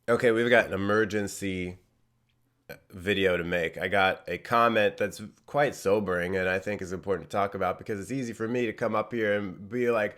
Okay, we've got an emergency video to make. I got a comment that's quite sobering and I think is important to talk about because it's easy for me to come up here and be like,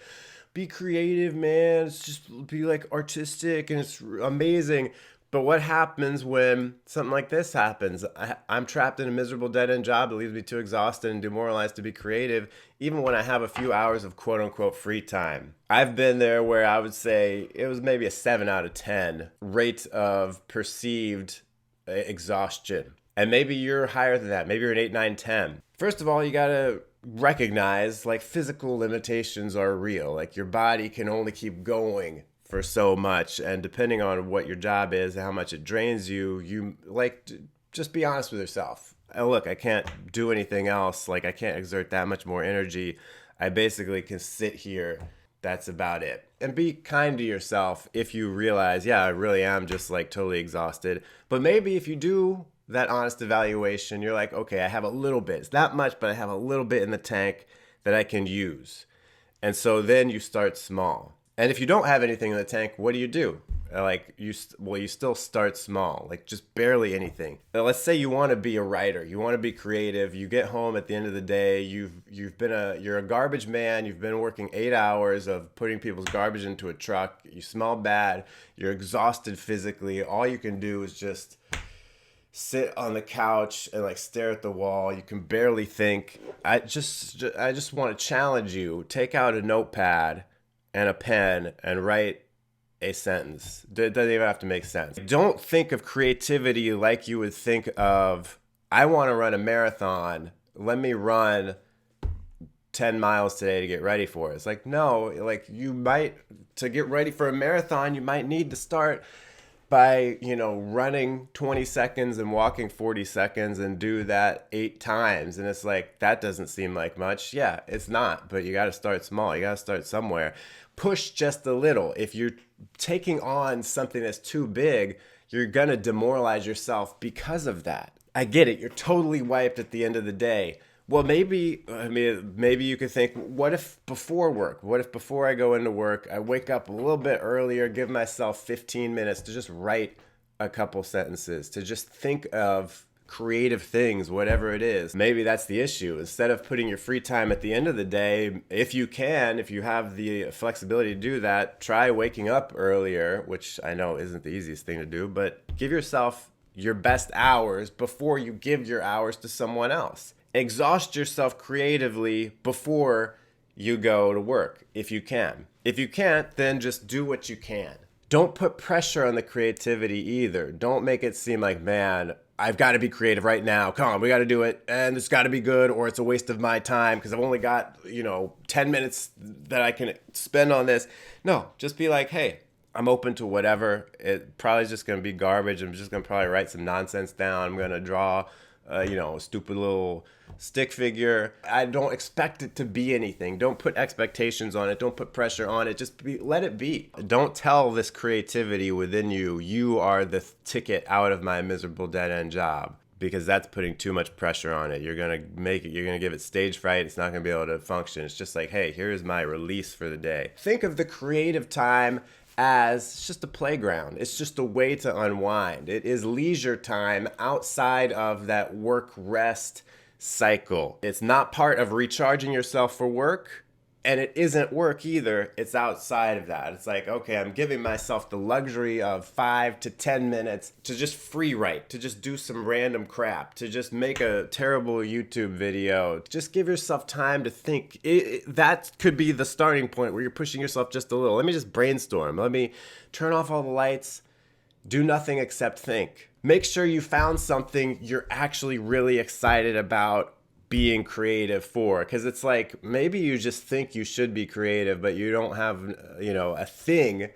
be creative, man. It's just be like artistic and it's amazing. But what happens when something like this happens? I'm trapped in a miserable dead end job that leaves me too exhausted and demoralized to be creative, even when I have a few hours of quote unquote free time. I've been there where I would say it was maybe a 7 out of 10 rate of perceived exhaustion. And maybe you're higher than that. Maybe you're an 8, 9, 10. First of all, you got to recognize like physical limitations are real. Like your body can only keep going for so much. And depending on what your job is and how much it drains you, you like just be honest with yourself. Oh, look, I can't do anything else. Like I can't exert that much more energy. I basically can sit here. That's about it. And be kind to yourself if you realize, yeah, I really am just like totally exhausted. But maybe if you do that honest evaluation, you're like, okay, I have a little bit. It's not much, but I have a little bit in the tank that I can use. And so then you start small. And if you don't have anything in the tank, what do? Like you still start small, like just barely anything. Now, let's say you want to be a writer, you want to be creative. You get home at the end of the day, you're a garbage man. You've been working 8 hours of putting people's garbage into a truck. You smell bad. You're exhausted physically. All you can do is just sit on the couch and like stare at the wall. You can barely think. I just want to challenge you. Take out a notepad and a pen and write a sentence. It doesn't even have to make sense. Don't think of creativity like you would think of, I want to run a marathon. Let me run 10 miles today to get ready for it. It's like, no, like to get ready for a marathon, you might need to start by, running 20 seconds and walking 40 seconds and do that 8 times. And it's like, that doesn't seem like much. Yeah, it's not, but you got to start small. You got to start somewhere. Push just a little. If you're taking on something that's too big, you're going to demoralize yourself because of that. I get it. You're totally wiped at the end of the day. Well, maybe you could think, what if before work? What if before I go into work, I wake up a little bit earlier, give myself 15 minutes to just write a couple sentences, to just think of creative things, whatever it is. Maybe that's the issue. Instead of putting your free time at the end of the day, if you have the flexibility to do that, try waking up earlier, which I know isn't the easiest thing to do, but give yourself your best hours before you give your hours to someone else. Exhaust yourself creatively before you go to work, if you can. If you can't, then just do what you can. Don't put pressure on the creativity either. Don't make it seem like, man, I've got to be creative right now. Come on, we got to do it. And it's got to be good or it's a waste of my time because I've only got, 10 minutes that I can spend on this. No, just be like, hey, I'm open to whatever. It probably is just going to be garbage. I'm just going to probably write some nonsense down. I'm going to draw, a stupid little stick figure. I don't expect it to be anything. Don't put expectations on it. Don't put pressure on it. Let it be. Don't tell this creativity within you, you are the ticket out of my miserable dead end job, because that's putting too much pressure on it. You're going to give it stage fright. It's not going to be able to function. It's just like, hey, here's my release for the day. Think of the creative time as just a playground. It's just a way to unwind. It is leisure time outside of that work rest cycle. It's not part of recharging yourself for work, and it isn't work either. It's outside of that. It's like, okay, I'm giving myself the luxury of 5 to 10 minutes to just free write, to just do some random crap, to just make a terrible YouTube video. Just give yourself time to think. That could be the starting point where you're pushing yourself just a little. Let me just brainstorm. Let me turn off all the lights, do nothing except think. Make sure you found something you're actually really excited about being creative for, because it's like maybe you just think you should be creative but you don't have a thing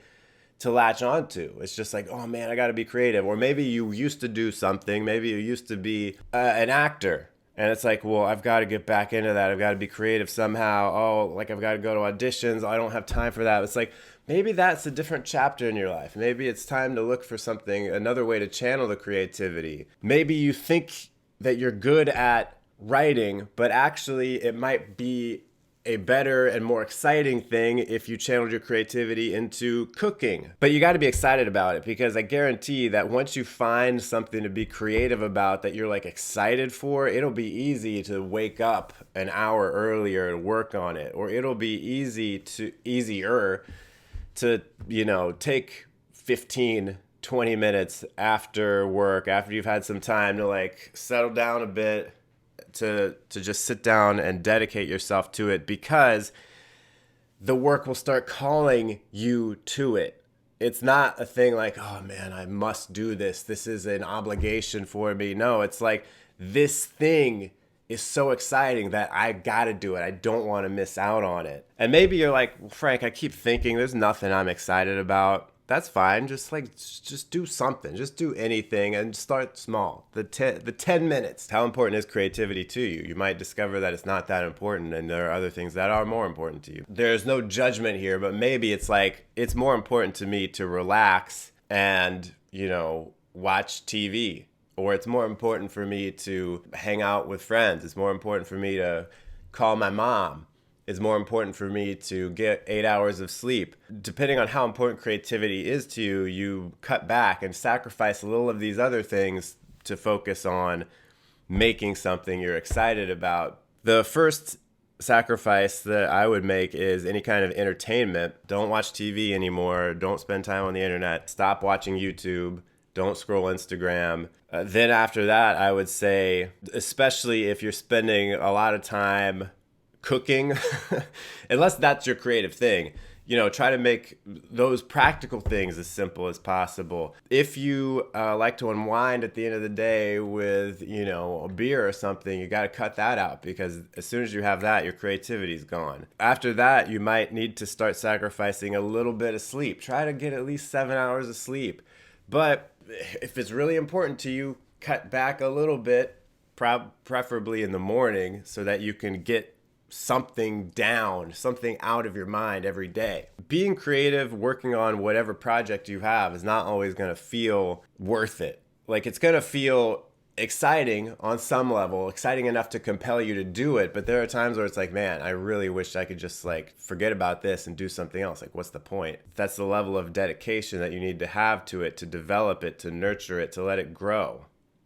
to latch onto. It's just like, oh man, I got to be creative. Or maybe you used to do something, maybe you used to be an actor, and it's like, well, I've got to get back into that. I've got to be creative somehow. Oh, like I've got to go to auditions. I don't have time for that. It's like, maybe that's a different chapter in your life. Maybe it's time to look for something, another way to channel the creativity. Maybe you think that you're good at writing, but actually it might be a better and more exciting thing if you channeled your creativity into cooking. But you got to be excited about it, because I guarantee that once you find something to be creative about that you're like excited for, it'll be easy to wake up an hour earlier and work on it. Or it'll be easier to, take 15, 20 minutes after work, after you've had some time to like settle down a bit, to just sit down and dedicate yourself to it, because the work will start calling you to it. It's not a thing like, oh man, I must do this. This is an obligation for me. No, it's like, this thing is so exciting that I gotta do it. I don't want to miss out on it. And maybe you're like, well, Frank, I keep thinking there's nothing I'm excited about. That's fine. Just do something. Just do anything and start small. The 10 minutes. How important is creativity to you? You might discover that it's not that important, and there are other things that are more important to you. There's no judgment here, but maybe it's like, it's more important to me to relax and, watch TV. Or it's more important for me to hang out with friends. It's more important for me to call my mom. It's more important for me to get 8 hours of sleep. Depending on how important creativity is to you, you cut back and sacrifice a little of these other things to focus on making something you're excited about. The first sacrifice that I would make is any kind of entertainment. Don't watch TV anymore. Don't spend time on the internet. Stop watching YouTube. Don't scroll Instagram. Then after that, I would say, especially if you're spending a lot of time cooking, unless that's your creative thing, try to make those practical things as simple as possible. If you like to unwind at the end of the day with, a beer or something, you got to cut that out, because as soon as you have that, your creativity is gone. After that, you might need to start sacrificing a little bit of sleep. Try to get at least 7 hours of sleep. But if it's really important to you, cut back a little bit, preferably in the morning, so that you can get something down, something out of your mind every day. Being creative, working on whatever project you have, is not always going to feel worth it. Like, it's going to feel exciting on some level, exciting enough to compel you to do it, but there are times where it's like, man, I really wish I could just like forget about this and do something else. Like, what's the point? That's the level of dedication that you need to have to it, to develop it, to nurture it, to let it grow.